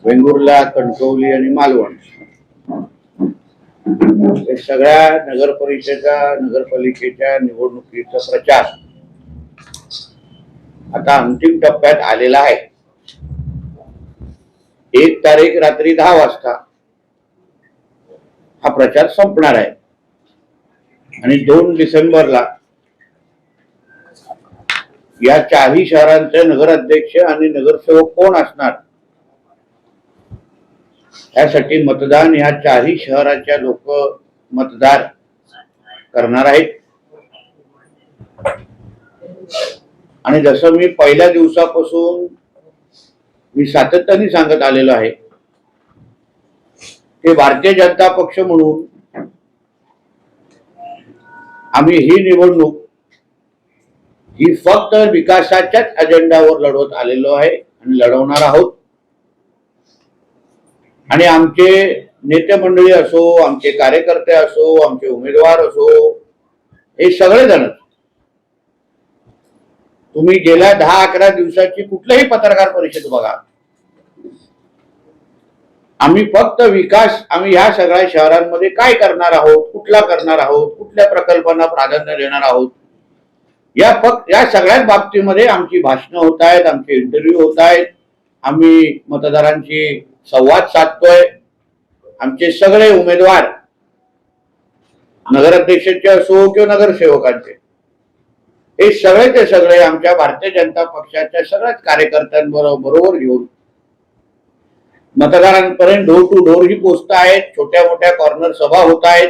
वेंगुर्ला, कणकवली आणि मालवण हे सगळ्या नगरपालिकेच्या निवडणुकीचा प्रचार आता अंतिम टप्प्यात आलेला आहे. 1 तारीख रात्री 10 वाजता हा प्रचार संपणार आहे आणि 2 डिसेंबरला या 4ही शहरांचे नगराध्यक्ष आणि नगरसेवक कोण असणार यासाठी मतदान या 4ही शहराच्या लोक मतदार करणार आहेत. आणि जसं मी पहिल्या दिवसापासून मी सातत्याने सांगत आलेलो आहे की भारतीय जनता पक्ष म्हणून आम्ही ही निवडणूक ही फक्त विकासाच्याच अजेंडावर लढवत आलेलो आहे आणि लढवणार आहोत. आणि आमचे नेते मंडळी असो, आमचे कार्यकर्ते असो, आमचे उमेदवार असो, हे सगळेजण तुम्ही गेल्या 10-11 दिवसाची कुठलीही पत्रकार परिषद बघा, आम्ही फक्त विकास, आम्ही ह्या सगळ्या शहरांमध्ये काय करणार आहोत, कुठला करणार आहोत, कुठल्या प्रकल्पांना प्राधान्य देणार आहोत, या सगळ्याच बाबतीमध्ये आमची भाषणं होत आहेत, आमचे इंटरव्ह्यू होत आहेत, आम्ही मतदारांशी संवाद साधतोय. आमचे सगळे उमेदवार नगराध्यक्षाचे असो किंवा नगरसेवकांचे, हे सगळेचे सगळे आमच्या भारतीय जनता पक्षाच्या सगळ्याच कार्यकर्त्यांबरोबर घेऊन मतदारांपर्यंत डोर टू डोर ही पोहोचत आहेत. छोट्या मोठ्या कॉर्नर सभा होत आहेत.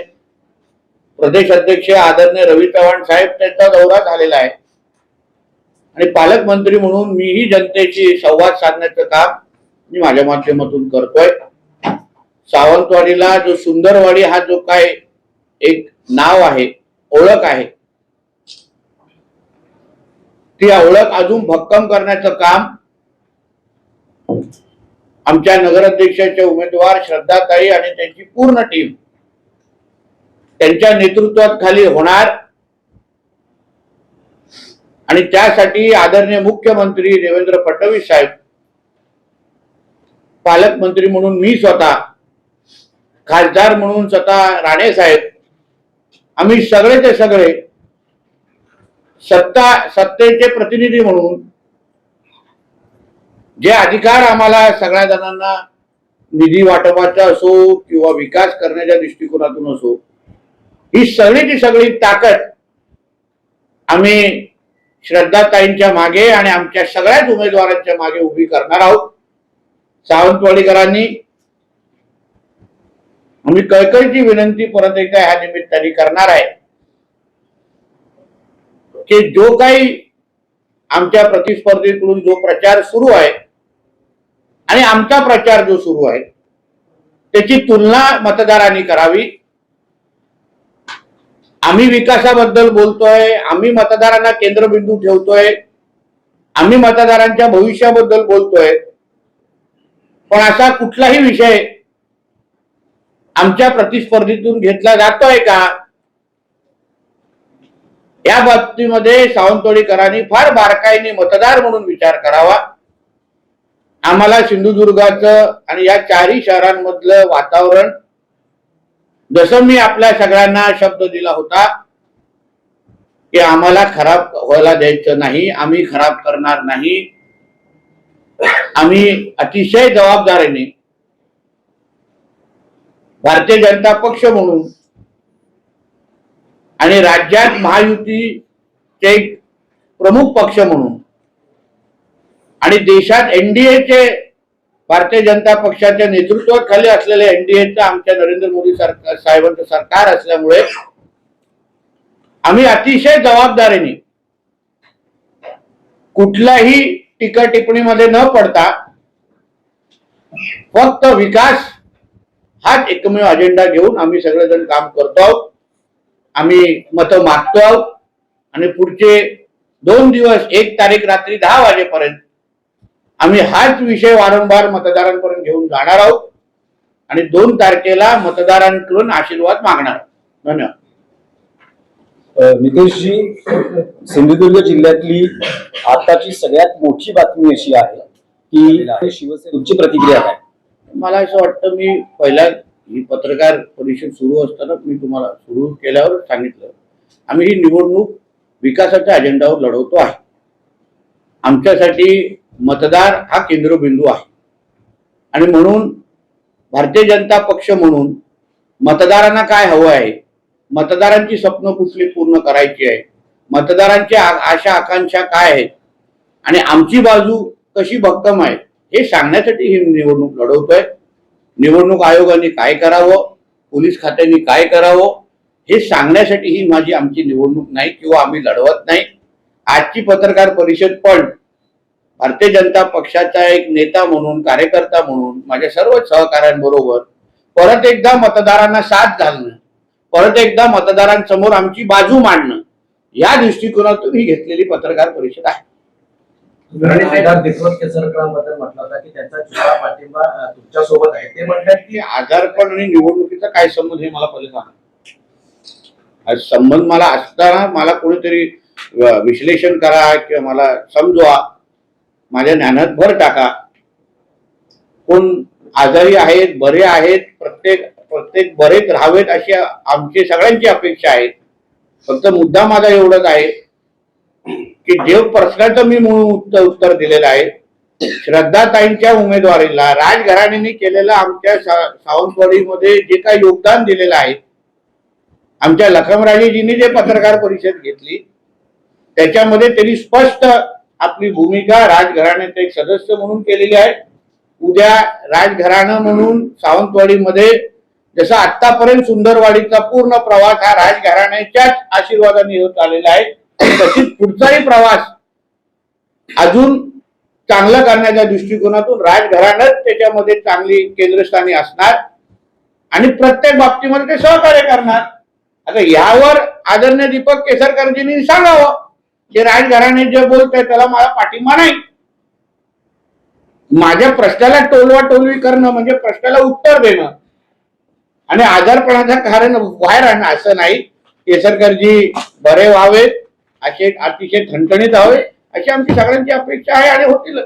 प्रदेश अध्यक्ष आदरणीय रवी चव्हाण साहेब त्यांचा दौरा झालेला आहे आणि पालकमंत्री म्हणून मीही जनतेशी संवाद साधण्याचं काम मी माझ्या माध्यमातून करतोय. सावंतवाडीला जो सुंदरवाडी हा जो काय एक नाव आहे, ओळख आहे, ती ओळख अजून भक्कम करण्याचं काम आमच्या नगराध्यक्षाचे उमेदवार श्रद्धाताई आणि त्यांची पूर्ण टीम त्यांच्या नेतृत्वात खाली होणार. आणि त्यासाठी आदरणीय मुख्यमंत्री देवेंद्र फडणवीस साहेब, पालकमंत्री म्हणून मी स्वतः, खासदार म्हणून स्वतः राणे साहेब, आम्ही सगळेचे सगळे सत्तेचे प्रतिनिधी म्हणून जे अधिकार आम्हाला सगळ्या जणांना निधी वाटपाचा असो किंवा विकास करण्याच्या दृष्टिकोनातून असो, ही सगळीची सगळी ताकद आम्ही श्रद्धाताईंच्या मागे आणि आमच्या सगळ्याच उमेदवारांच्या मागे उभी करणार आहोत. सावंतवाडीकरांनी आम्ही कळकळीची विनंती परत एकदा ह्या निमित्ताने करणार आहे की जो काही आमच्या प्रतिस्पर्धीकडून जो प्रचार सुरू आहे आणि आमचा प्रचार जो सुरू आहे त्याची तुलना मतदारांनी करावी. आम्ही विकासाबद्दल बोलतोय, आम्ही मतदारांना केंद्रबिंदू ठेवतोय, आम्ही मतदारांच्या भविष्याबद्दल बोलतोय, पण असा कुठलाही विषय आमच्या प्रतिस्पर्धीतून घेतला जातोय का, या बाबतीमध्ये सावंतवाडीकरांनी फार बारकाईने मतदार म्हणून विचार करावा. आम्हाला सिंधुदुर्गाचं आणि या 4ही शहरांमधलं वातावरण, जसं मी आपल्या सगळ्यांना शब्द दिला होता की आम्हाला खराब व्हायला द्यायचं नाही, आम्ही खराब करणार नाही, आम्ही अतिशय जबाबदारीने भारतीय जनता पक्ष म्हणून आणि राज्यात महायुतीचे एक प्रमुख पक्ष म्हणून आणि देशात एनडीएचे, भारतीय जनता पक्षाच्या नेतृत्वाखाली असलेले एनडीएचं आमच्या नरेंद्र मोदी साहेबांचं सरकार असल्यामुळे आम्ही अतिशय जबाबदारीने कुठल्याही टीका टिप्पणीमध्ये न पडता फक्त विकास हाच एकमेव अजेंडा घेऊन आम्ही सगळेजण काम करतो आहोत. आम्ही मतं मागतो आहोत आणि पुढचे 2 दिवस 1 तारीख रात्री 10 वाजेपर्यंत आम्ही हाच विषय वारंवार मतदारांपर्यंत घेऊन जाणार आहोत आणि 2 तारखेला मतदारांकडून आशीर्वाद मागणार आहोत. धन्यवाद. नितेशजी, सिंधुदुर्ग जिल्ह्यातली आताची सगळ्यात मोठी बातमी अशी आहे की शिवसेनेची प्रतिक्रिया काय? मला असं वाटतं, मी पहिला ही पत्रकार परिषद सुरू असताना मी तुम्हाला सुरू केल्यावर सांगितलं, आम्ही ही निवडणूक विकासाच्या अजेंडावर लढवतो आहे. आमच्यासाठी मतदार हा केंद्रबिंदू आहे आणि म्हणून भारतीय जनता पक्ष म्हणून मतदारांना काय हवं आहे, मतदारांची स्वप्न कुठली पूर्ण करायची आहे, मतदारांच्या आशा आकांक्षा काय आहेत आणि आमची बाजू कशी भक्कम आहे हे सांगण्यासाठी ही निवडणूक लढवतोय. निवडणूक आयोगाने काय करावं, पोलीस खात्याने काय करावं हे सांगण्यासाठी ही आमची निवडणूक नाही किंवा आम्ही लढवत नाही. आजची पत्रकार परिषद पण भारतीय जनता पक्षाचा एक नेता म्हणून, कार्यकर्ता म्हणून माझ्या सर्व सहकाऱ्यांबरोबर परत एकदा मतदारांना साथ घालणं, परत एकदा मतदारांसमोर आमची बाजू मांडणं या दृष्टिकोनातून ही घेतलेली पत्रकार परिषद आहे. आमदार दीपक केसरकरांबद्दल म्हटलं होता की त्यांचा जुना पाठिंबा तुमच्या सोबत आहे. ते म्हणतात की आजारपण आणि निवडणुकीचा काय संबंध हे मला पहिले सांगा. आज संबंध मला असताना मला कोणीतरी विश्लेषण करा किंवा मला समजवा, माझ्या ज्ञानात भर टाका. कोण आजारी आहेत, बरे आहेत, प्रत्येक बरेच राहावेत अशी आमची सगळ्यांची अपेक्षा आहे. फक्त मुद्दा माझा एवढंच आहे की जे प्रश्नाचं मी मूळ उत्तर दिलेलं आहे, श्रद्धाताईंच्या उमेदवारीला राजघराण्याने केलेलं आमच्या सावंतवाडीमध्ये जे काही योगदान दिलेलं आहे, आमच्या लखमराजेजींनी जे पत्रकार परिषद घेतली त्याच्यामध्ये त्यांनी स्पष्ट आपली भूमिका राजघराण्याचे एक सदस्य म्हणून केलेली आहे. उद्या राजघराणं म्हणून सावंतवाडीमध्ये जसा आतापर्यंत सुंदरवाडीचा पूर्ण प्रवास हा राजघराण्याच्याच आशीर्वादाने होत आलेला आहे, तशीच पुढचाही प्रवास अजून चांगलं करण्याच्या दृष्टिकोनातून राजघराणंच त्याच्यामध्ये चांगली केंद्रस्थानी असणार आणि प्रत्येक बाबतीमध्ये ते सहकार्य करणार. आता यावर आदरणीय दीपक केसरकरजींनी सांगावं की राजघराणे जे बोलतोय त्याला मला पाठिंबा नाही. माझ्या प्रश्नाला टोलवाटोलवी करणं म्हणजे प्रश्नाला उत्तर देणं आणि आजारपणाचं कारण बाहेर आणणं असं नाही. केसरकरजी बरे व्हावेत, असे अतिशय ठणठणीत व्हावे अशी आमची सगळ्यांची अपेक्षा आहे आणि होतील.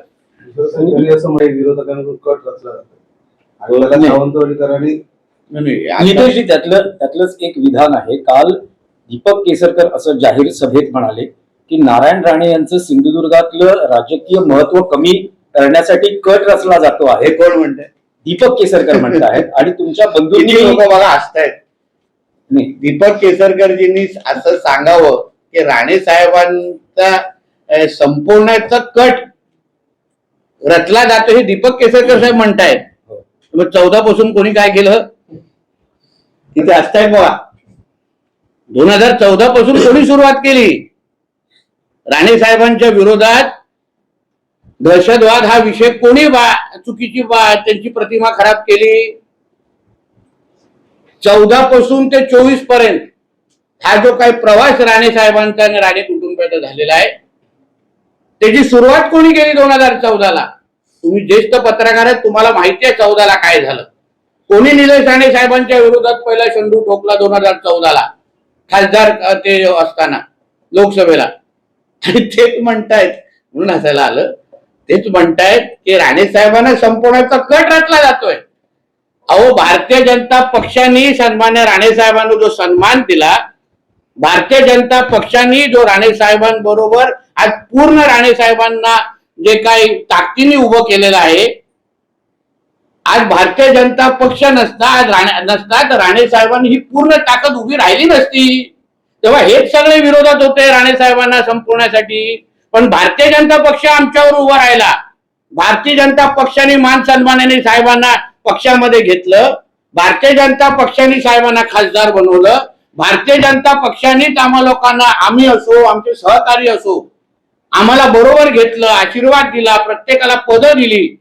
विरोधकांकडून कट रचला जातो. सावंतवाडीकरांनी नितेशजी, त्यातलंच एक विधान आहे. काल दीपक केसरकर असं जाहीर सभेत म्हणाले की नारायण राणे यांचं सिंधुदुर्गातलं राजकीय महत्व कमी करण्यासाठी कट रचला जातो आहे. हे कोण म्हणतंय? दीपक केसरकर म्हणत आहेत. आणि तुमच्या बंधूंनी लोक मला हसतायत. दीपक केसरकरजींनी असं सांगावं की राणे साहेबांचा संपवण्याचा कट रचला जातो हे दीपक केसरकर साहेब म्हणतायत. मग 14 पासून कोणी काय केलं तिथे असतायत बघा. 2014 पासून कोणी सुरुवात केली राणे साहेबांच्या विरोधात दहशतवाद हा विषय कोणी चुकीची त्यांची प्रतिमा खराब केली. 14 पासून ते 24 पर्यंत हा जो काही प्रवास राणे साहेबांचा आणि राणे कुटुंबाचा झालेला आहे त्याची सुरुवात कोणी केली 2014ला. तुम्ही ज्येष्ठ पत्रकार आहेत, तुम्हाला माहिती आहे 14ला काय झालं. कोणी निलेश राणे साहेबांच्या विरोधात पहिला शेंडू ठोकला 2014ला खासदार ते असताना लोकसभेला. आणि तेच म्हणतायत, म्हणून हसायला आलं, तेच म्हणतायत की राणे साहेबांना संपवण्याचा कट रचला जातोय. अहो, भारतीय जनता पक्षाने सन्मान्य राणे साहेबांना जो सन्मान दिला, भारतीय जनता पक्षाने जो राणे साहेबांबरोबर आज पूर्ण राणे साहेबांना जे काही ताकदीने उभं केलेलं आहे, आज भारतीय जनता पक्ष नसता तर राणे साहेबांनी ही पूर्ण ताकद उभी राहिली नसती. तेव्हा हेच सगळे विरोधात होते राणे साहेबांना संपवण्यासाठी. पण भारतीय जनता पक्ष आमच्यावर उभा राहिला. भारतीय जनता पक्षाने मान सन्मानाने साहेबांना पक्षामध्ये घेतलं. भारतीय जनता पक्षाने साहेबांना खासदार बनवलं. भारतीय जनता पक्षानेच आम्हा लोकांना, आम्ही असो आमचे सहकारी असो, आम्हाला बरोबर घेतलं, आशीर्वाद दिला, प्रत्येकाला पदं दिली,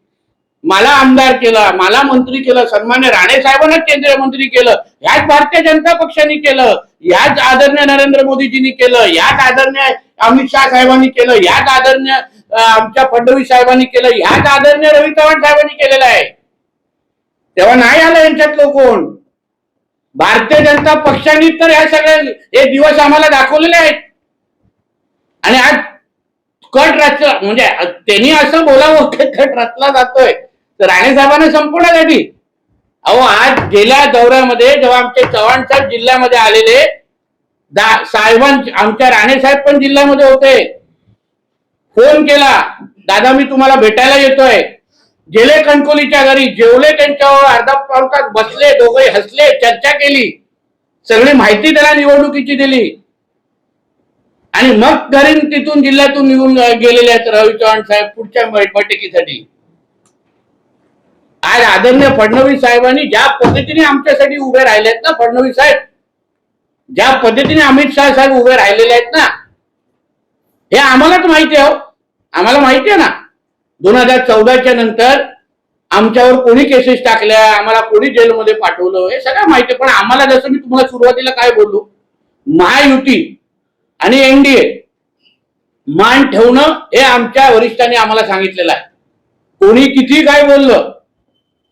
मला आमदार केलं, मला मंत्री केलं, सन्मान्य राणे साहेबांना केंद्रीय मंत्री केलं. याच भारतीय जनता पक्षाने केलं, याच आदरणीय नरेंद्र मोदीजींनी केलं, याच आदरणीय अमित शाह साहेबांनी केलं, याच आदरणीय आमच्या फडणवीस साहेबांनी केलं, याच आदरणीय रवी चव्हाण साहेबांनी केलेलं आहे. तेव्हा नाही आलं यांच्यातलं कोण. भारतीय जनता पक्षाने तर या सगळ्या हे दिवस आम्हाला दाखवलेले आहेत. आणि आज कट रचला म्हणजे त्यांनी असं बोलावं कट रचला जातोय. तर राणे साहेबांना संपवण्यासाठी. अहो आज गेल्या दौऱ्यामध्ये जेव्हा आमचे चव्हाण साहेब जिल्ह्यामध्ये आलेले, आमच्या राणे साहेब पण जिल्ह्यामध्ये होते, फोन केला, दादा मी तुम्हाला भेटायला येतोय. गेले कणकोलीच्या घरी, जेवले त्यांच्यावर, अर्धा पाऊण तास बसले, दोघे हसले, चर्चा केली, सगळी माहिती त्याला निवडणुकीची दिली आणि मग घरी तिथून जिल्ह्यातून निघून गेलेले आहेत रवी चव्हाण साहेब पुढच्या बैठकीसाठी. आज आदरणीय फडणवीस साहेबांनी ज्या पद्धतीने आमच्यासाठी उभे राहिले आहेत ना, फडणवीस साहेब ज्या पद्धतीने अमित शाह साहेब उभे राहिलेले आहेत ना, हे आम्हालाच माहिती आहे. आम्हाला माहिती आहे ना 2014च्या नंतर आमच्यावर कोणी केसेस टाकल्या, आम्हाला कोणी जेलमध्ये पाठवलं, हे सगळं माहिती आहे. पण आम्हाला जसं मी तुम्हाला सुरुवातीला काय बोललो, महायुती आणि एनडीए मान ठेवणं हे आमच्या वरिष्ठांनी आम्हाला सांगितलेलं आहे. कोणी किती काय बोललं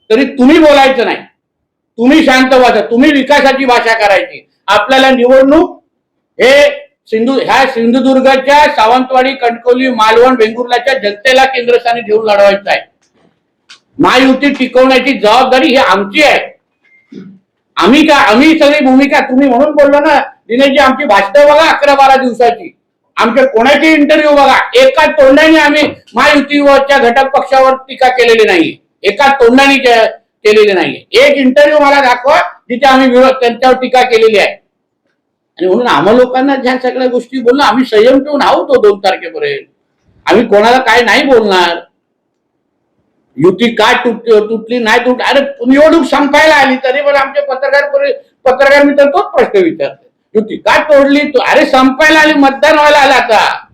तरी तुम्ही बोलायचं नाही, तुम्ही शांत व्हायचं, तुम्ही विकासाची भाषा करायची. आपल्याला निवडणूक हे ह्या सिंधुदुर्गच्या सावंतवाडी, कणकवली, मालवण, वेंगुर्ल्याच्या जनतेला केंद्रस्थानी ठेवून लढवायचं आहे. महायुती टिकवण्याची जबाबदारी ही आमची आहे. आम्ही सगळी भूमिका, तुम्ही म्हणून बोललो ना दिनेशजी, आमची भाषणं बघा 11-12 दिवसाची, आमच्या कोणाची इंटरव्ह्यू बघा, एका तोंडाने आम्ही महायुतीवरच्या घटक पक्षावर टीका केलेली नाही, एका तोंडाने केलेली नाही. एक इंटरव्ह्यू मला दाखवा जिथे आम्ही त्यांच्यावर टीका केलेली आहे. आणि म्हणून आम्हा लोकांना ज्या सगळ्या गोष्टी बोलणं, आम्ही संयम ठेवून आहोत 2 तारखेपर्यंत. आम्ही कोणाला काय नाही बोलणार. युती का तुटली नाही तुटली, अरे निवडणूक संपायला आली तरी पण आमचे पत्रकार मित्र तोच प्रश्न विचारतात, युती का तोडली. अरे संपायला आली, मतदान व्हायला आलं, आता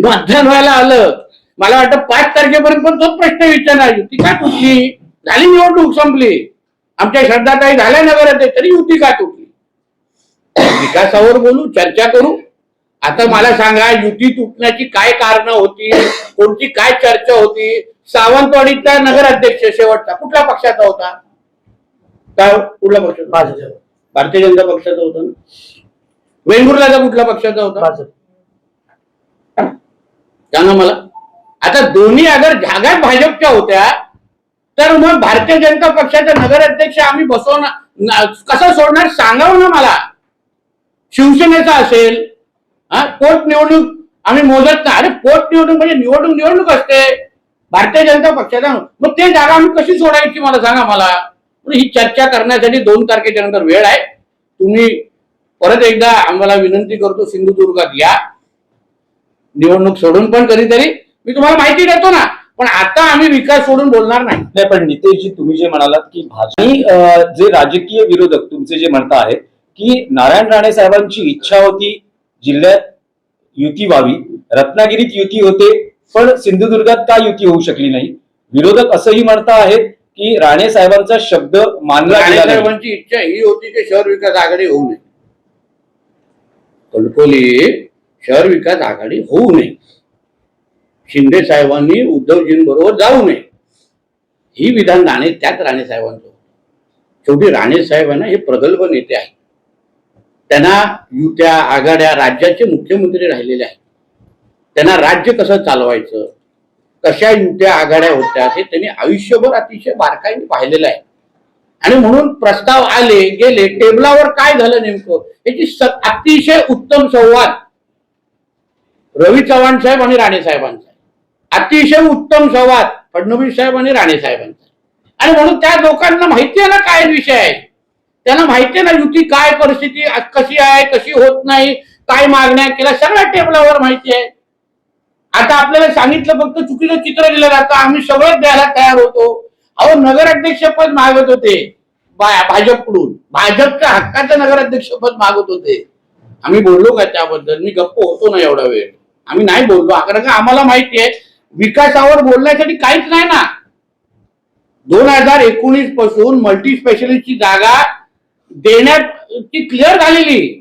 मतदान व्हायला आलं. मला वाटतं 5 तारखेपर्यंत पण तोच प्रश्न विचारणार, युती का तुटली. झाली निवडणूक, संपली, आमच्या श्रद्धाताई झाल्या नगराध्यक्ष, तरी युती का तुटली. विकासावर बोलू, चर्चा करू. आता मला सांगा, युती तुटण्याची काय कारणं होती, कोणती काय चर्चा होती. सावंतवाडीचा नगराध्यक्ष शेवटचा कुठल्या पक्षाचा होता, काय कुठल्या पक्षाचा, भारतीय जनता पक्षाचा होता ना. वेंगुर्ल्याचा कुठल्या पक्षाचा होता, सांगा मला. आता दोन्ही अगर जागा भाजपच्या होत्या तर मग भारतीय जनता पक्षाचा नगराध्यक्ष आम्ही बसवणार कसं सोडणार, सांगावं ना मला. शिवसेनेचा असेल, पोटनिवडणूक आम्ही मोजत नाही. अरे पोटनिवडणूक म्हणजे निवडणूक असते भारतीय जनता पक्षाचा, मग ते जागा आम्ही कशी सोडायची मला सांगा मला. ही चर्चा करण्यासाठी 2 तारखेच्या नंतर वेळ आहे. तुम्ही परत एकदा आम्हाला विनंती करतो, सिंधुदुर्गात या, निवडणूक सोडून पण कधीतरी मी तुम्हाला माहिती देतो ना, पण आता आम्ही विकास सोडून बोलणार नाही. पण नितेशजी, तुम्ही जे म्हणालात की भाजप जे राजकीय विरोधक तुमचे जे म्हणता आहेत की नारायण राणे साहेबांची इच्छा होती जिल्ह्यात युती व्हावी, रत्नागिरीत युती होते पण सिंधुदुर्गात का युती होऊ शकली नाही. विरोधक असंही म्हणता आहेत की राणे साहेबांचा शब्द मानला गेला नाही. साहेबांची इच्छा ही होती की शहर विकास आघाडी होऊ नये, कणकवली शहर विकास आघाडी होऊ नये, शिंदे साहेबांनी उद्धवजींबरोबर जाऊ नये, ही विधान त्याच राणे साहेबांचं. शेवटी राणे साहेबांना हे प्रगल्भ नेते आहेत, त्यांना युत्या आघाड्या राज्याचे मुख्यमंत्री राहिलेले आहेत, त्यांना राज्य कसं चालवायचं, कशा युत्या आघाड्या होत्या हे त्यांनी आयुष्यभर अतिशय बारकाईने पाहिलेलं आहे. आणि म्हणून प्रस्ताव आले गेले, टेबलावर काय झालं नेमकं याची अतिशय उत्तम संवाद रवी चव्हाण साहेब आणि राणे साहेबांचा, अतिशय उत्तम संवाद फडणवीस साहेब आणि राणे साहेबांचा. आणि म्हणून त्या लोकांना माहिती आहे ना काय विषय आहे, त्यांना माहिती आहे ना युती काय परिस्थिती कशी आहे, कशी होत नाही, काय मागण्या केल्या, सगळ्या टेबलावर माहिती आहे. आता आपल्याला सांगितलं फक्त चुकीचं चित्र दिलं जातं, आम्ही सगळं द्यायला तयार होतो. अहो नगराध्यक्ष पद मागत होते भाजपकडून, भाजपच्या हक्काचं नगराध्यक्ष पद मागत होते. आम्ही बोललो का त्याबद्दल, मी गप्प होतो ना एवढा वेळ, आम्ही नाही बोललो. कारण का आम्हाला माहिती आहे विकासावर बोलण्यासाठी काहीच नाही ना. 2019 पासून मल्टी स्पेशालिस्टची जागा देण्याची क्लिअर झालेली,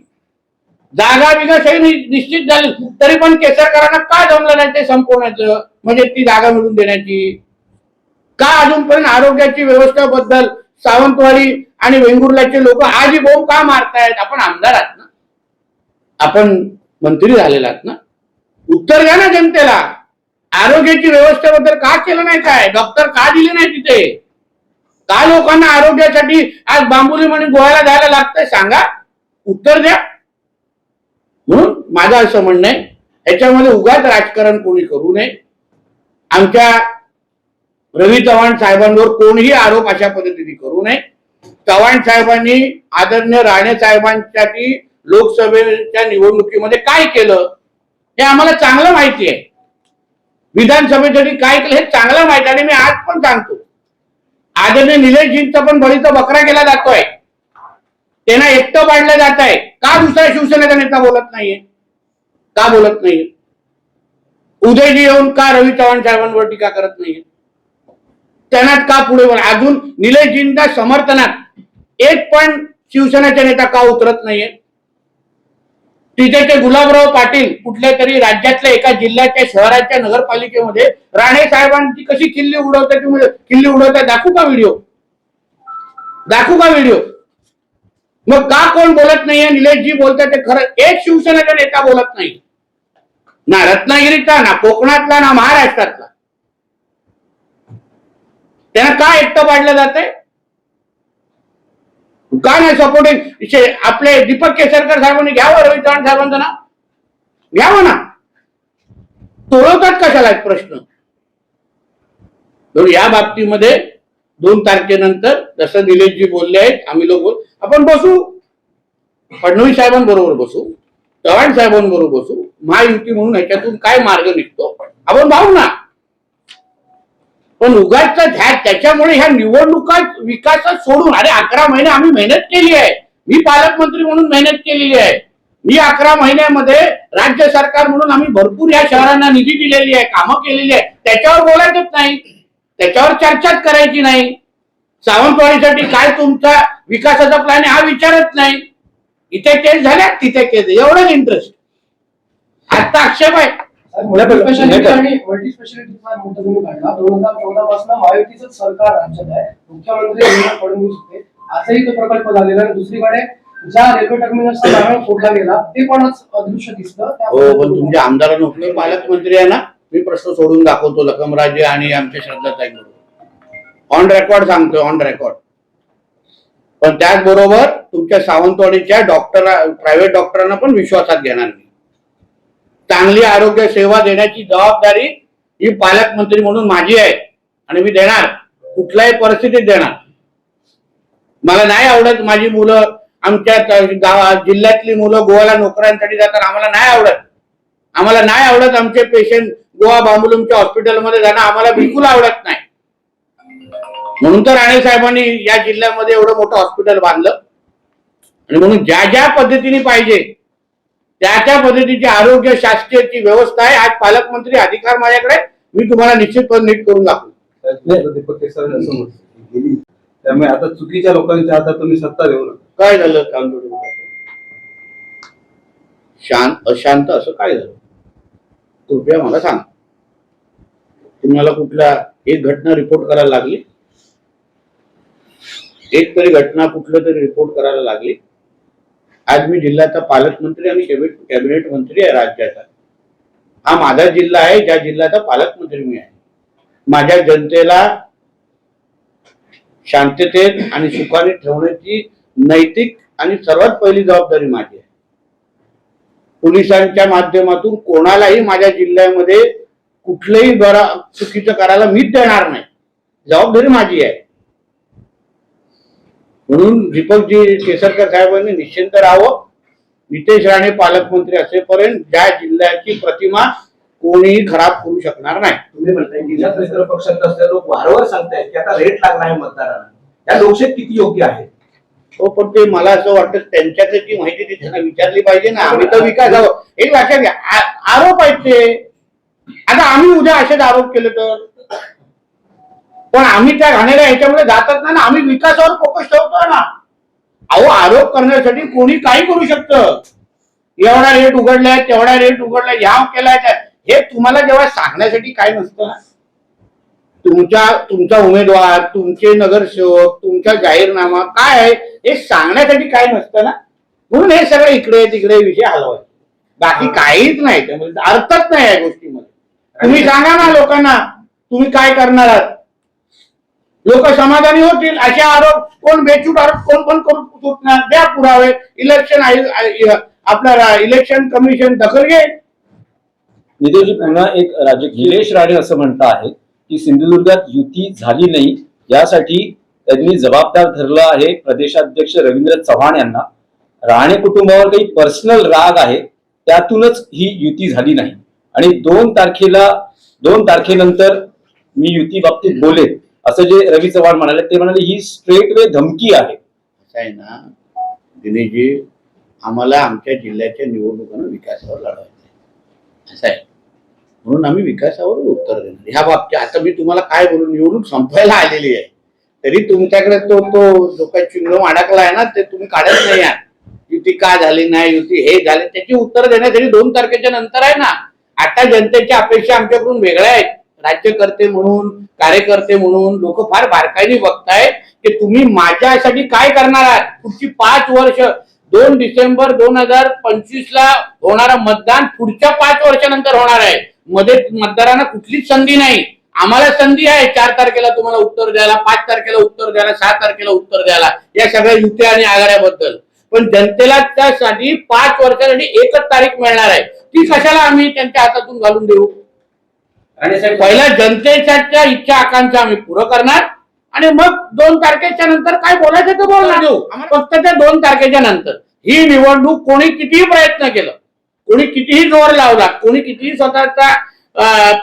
जागा विकास निश्चित झाली, तरी पण केसरकरांना का जमलं नाही ते संपवण्याचं, म्हणजे ती जागा मिळवून देण्याची. का अजूनपर्यंत आरोग्याची व्यवस्थेबद्दल सावंतवाडी आणि वेंगुर्ल्याचे लोक आजही बोंब का मारतायत. आपण आमदार आहात ना, आपण मंत्री झालेला आहात ना, उत्तर द्या ना जनतेला. आरोग्याची व्यवस्थेबद्दल का केलं नाही? काय डॉक्टर का दिले नाही तिथे? का लोकांना आरोग्यासाठी आज बांबुली म्हणे गोव्याला जायला लागतंय? सांगा, उत्तर द्या. म्हणून माझं असं म्हणणं आहे, ह्याच्यामध्ये उगाच राजकारण कोणी करू नये. आमच्या रवी चव्हाण साहेबांवर कोणीही आरोप अशा पद्धतीने करू नये. चव्हाण साहेबांनी आदरणीय राणे साहेबांसाठी लोकसभेच्या निवडणुकीमध्ये काय केलं हे आम्हाला चांगलं माहिती आहे. विधानसभेसाठी काय केलं हे चांगलं माहिती आहे. आणि मी आज पण सांगतो, आदरणीय निलेशजींचा पण बळीचा बकरा केला जातोय, त्यांना एकटं पाडलं जात आहे. का दुसरा शिवसेनेचा नेता बोलत नाहीये? का बोलत नाहीये? उदयजी येऊन का रवी चव्हाण साहेबांवर टीका करत नाहीये? त्यांना का पुढे अजून निलेशजींच्या समर्थनात एक पण शिवसेनेचा नेता का उतरत नाहीये? तिथे ते गुलाबराव पाटील कुठल्या तरी राज्यातल्या एका जिल्ह्याच्या शहराच्या नगरपालिकेमध्ये राणे साहेबांची कशी किल्ली उडवतात दाखवू का व्हिडिओ? दाखवू का व्हिडिओ? मग का कोण बोलत नाहीये? निलेशजी बोलतात ते खरं. एक शिवसेनेचा नेता बोलत नाही, ना रत्नागिरीचा, ना कोकणातला, ना महाराष्ट्रातला. त्यांना का एकटं पाडलं जातंय? का नाही सपोर्टिंग? आपले दीपक केसरकर साहेबांनी घ्यावं रवी चव्हाण साहेबांचं नाव, घ्यावं ना. तोडवतात कशाला प्रश्न? या बाबतीमध्ये 2 तारखेनंतर जसं निलेशजी बोलले आहेत, आम्ही लोक आपण बसू, फडणवीस साहेबांबरोबर बसू, चव्हाण साहेबांबरोबर बसू, महायुती म्हणून ह्याच्यातून काय मार्ग निघतो आपण पाहू ना. पण उगाच त्याच्यामुळे ह्या निवडणुका विकासात सोडून, अरे 11 महिने आम्ही मेहनत केली आहे. मी पालकमंत्री म्हणून मेहनत केलेली आहे. मी 11 महिन्यामध्ये राज्य सरकार म्हणून आम्ही भरपूर या शहरांना निधी दिलेली आहे, कामं केलेली आहे. त्याच्यावर बोलायचंच नाही, त्याच्यावर चर्चाच करायची नाही. सावंतवाडीसाठी काय तुमचा विकासाचा प्लॅन हा विचारत नाही. इथे केस झाल्या, तिथे केस, एवढंच इंटरेस्ट. आता आक्षेप आहे. मल्टी स्पेशालिटीचा मुद्दा तुम्ही काढला. 2014 पासून महायुतीचं सरकार राज्यात आहे, मुख्यमंत्री देवेंद्र फडणवीस होते. आजही तो प्रकल्प झालेला आहे. दुसरीकडे ज्या रेल्वे टर्मिनलचा नारळ फोडला गेला ते पण अदृश्य दिसतं. हो, पण तुमच्या आमदारांना पालकमंत्री आहे ना, मी प्रश्न सोडून दाखवतो लखमराजे आणि आमच्या श्रद्धाताई ऑन रेकॉर्ड सांगतोय, ऑन रेकॉर्ड. पण त्याचबरोबर तुमच्या सावंतवाडीच्या प्रायव्हेट डॉक्टरांना पण विश्वासात घेणार नाही. चांगली आरोग्य सेवा देण्याची जबाबदारी ही पालकमंत्री म्हणून माझी आहे आणि मी देणार, कुठल्याही परिस्थितीत देणार. मला नाही आवडत माझी मुलं, आमच्या जिल्ह्यातली मुलं गोव्याला नोकऱ्यांसाठी जातात, आम्हाला नाही आवडत. आम्हाला नाही आवडत आमचे पेशंट गोवा बांबुलुमच्या हॉस्पिटलमध्ये जाणं आम्हाला बिलकुल आवडत नाही. म्हणून तर राणे साहेबांनी या जिल्ह्यामध्ये एवढं मोठं हॉस्पिटल बांधलं. आणि म्हणून ज्या ज्या पद्धतीने पाहिजे त्या पद्धतीची आरोग्य शासकीयची व्यवस्था आहे. आज पालकमंत्री अधिकार माझ्याकडे, मी तुम्हाला निश्चितपणे नीट करून दाखवू. दीपक केसरकर असं म्हटलं, त्यामुळे आता चुकीच्या लोकांच्या हातात तुम्ही सत्ता देऊ नका. काय झालं? शांत अशांत असं काय झालं? कृपया मला सांग. तुम्हाला कुठल्या एक घटना रिपोर्ट करायला लागली? एक तरी घटना कुठलं तरी रिपोर्ट करायला लागली? आज मी जिल्ह्याचा पालकमंत्री आणि कॅबिनेट मंत्री आहे राज्याचा. हा माझा जिल्हा आहे, ज्या जिल्ह्याचा पालकमंत्री मी आहे. माझ्या जनतेला शांततेत आणि सुखाने ठेवण्याची नैतिक आणि सर्वात पहिली जबाबदारी माझी आहे. पोलिसांच्या माध्यमातून कोणालाही माझ्या जिल्ह्यामध्ये कुठलंही चुकीचं करायला मीच देणार नाही, जबाबदारी माझी आहे. म्हणून दीपकजी केसरकर साहेबांनी निश्चिंत राहावं. नितेश राणे पालकमंत्री असेपर्यंत ज्या जिल्ह्याची प्रतिमा कोणीही खराब करू शकणार नाही. तुम्ही म्हणताय जिल्ह्यात मित्र पक्षात असलेले लोक वारंवार सांगतायत की आता रेट लागला आहे मतदारांना, या लोकशाहीत किती योग्य आहे? हो, पण ते मला असं वाटतं त्यांच्यातली ती माहिती ती त्यांना विचारली पाहिजे ना. आम्ही तर विकास एक लक्षात घ्या, आरोप आहेत ते. आता आम्ही उद्या असेच आरोप केले तर, पण आम्ही त्या घाणेऱ्या ह्याच्यामध्ये जातच नाही ना. आम्ही विकासावर फोकस ठेवतो ना. अहो, आरोप करण्यासाठी कोणी काही करू शकतं. एवढा रेट उघडलाय, तेवढा रेट उघडलाय, ह्या केलाय, हे तुम्हाला जेव्हा सांगण्यासाठी काय नसतं ना. तुमचा उमेदवार, तुमचे नगरसेवक, तुमचा जाहीरनामा काय आहे हे सांगण्यासाठी काय नसतं ना. म्हणून हे सगळं इकडे तिकडे विषय हलवायचे, बाकी काहीच नाही. त्यामध्ये अर्थच नाही या गोष्टीमध्ये. तुम्ही सांगा ना लोकांना तुम्ही काय करणार आहात. लोक समाधानी होतील. असे आरोप कोण बेचूक आरोप कोण पण करू सुटणार. द्या पुरावे. आपला इलेक्शन कमिशन दखल घेईल. नितेशजी पुन्हा एक राजकीय निलेश राणे असं म्हणता आहे की सिंधुदुर्गात युती झाली नाही यासाठी त्यांनी जबाबदार धरला आहे प्रदेशाध्यक्ष रवींद्र चव्हाण यांना. राणे कुटुंबावर काही पर्सनल राग आहे त्यातूनच ही युती झाली नाही आणि 2 तारखेनंतर मी युती बाबतीत बोलेन असं जे रवी चव्हाण म्हणाले ते म्हणाले ही स्ट्रेट वे धमकी आहे. असं आहे ना दिनेशजी, आम्हाला आमच्या जिल्ह्याच्या निवडणुकांना विकासावर लढवायचं असं आहे. म्हणून आम्ही विकासावर उत्तर देणार. ह्या बाबतीत आता मी तुम्हाला काय बोलू, निवडणूक संपायला आलेली आहे तरी तुमच्याकडे तो जो काही चिन्ह अडकला आहे ना ते तुम्ही काढत नाही आहात. युती का झाली नाही, युती हे झाले, त्याची उत्तर देण्यासाठी 2 तारखेच्या नंतर आहे ना. आता जनतेच्या अपेक्षा आमच्याकडून वेगळ्या आहेत. राज्यकर्ते म्हणून, कार्यकर्ते म्हणून लोक फार बारकाईने बघतायत की तुम्ही माझ्यासाठी काय करणार आहात. पुढची 5 वर्ष 2 डिसेंबर 2025 होणारा मतदान पुढच्या 5 वर्षानंतर होणार आहे. मध्ये मतदारांना कुठलीच संधी नाही. आम्हाला संधी आहे 4 तारखेला तुम्हाला उत्तर द्यायला, 5 तारखेला उत्तर द्यायला, 6 तारखेला उत्तर द्यायला या सगळ्या युती आणि आघाड्याबद्दल. पण जनतेला त्यासाठी 5 वर्षासाठी एकच तारीख मिळणार आहे. ती कशाला आम्ही त्यांच्या हातातून घालून देऊ. आणि साहेब पहिला जनतेच्या इच्छा आकांक्षा आम्ही पुरं करणार आणि मग 2 तारखेच्या नंतर काय बोलायचं ते बोलणार देऊ. फक्त त्या 2 तारखेच्या नंतर ही निवडणूक कोणी कितीही प्रयत्न केलं, कोणी कितीही जोर लावला, कोणी कितीही स्वतःचा